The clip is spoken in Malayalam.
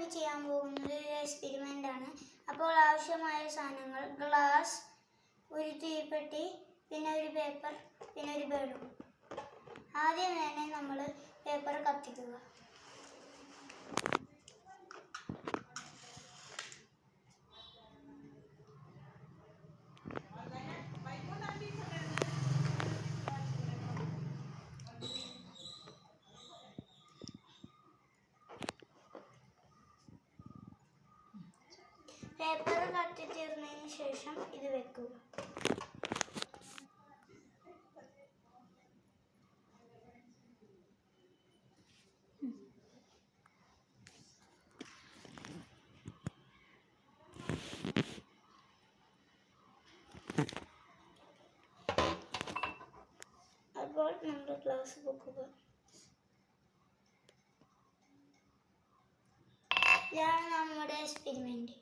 ഇന്ന് ചെയ്യാൻ പോകുന്നത് ഒരു എക്സ്പെരിമെൻ്റ് ആണ്. അപ്പോൾ ആവശ്യമായ സാധനങ്ങൾ ഗ്ലാസ്, ഒരു തീപ്പെട്ടി, പിന്നെ ഒരു പേപ്പർ, പിന്നെ ഒരു ബലൂൺ. ആദ്യം തന്നെ നമ്മൾ പേപ്പർ കത്തിക്കുക. പേപ്പർ കത്തിത്തീർന്നതിന് ശേഷം ഇത് വെക്കുക. അപ്പോൾ നമ്മുടെ ഗ്ലാസ് വെക്കുക. ഇതാണ് നമ്മുടെ എക്സ്പെരിമെന്റ്.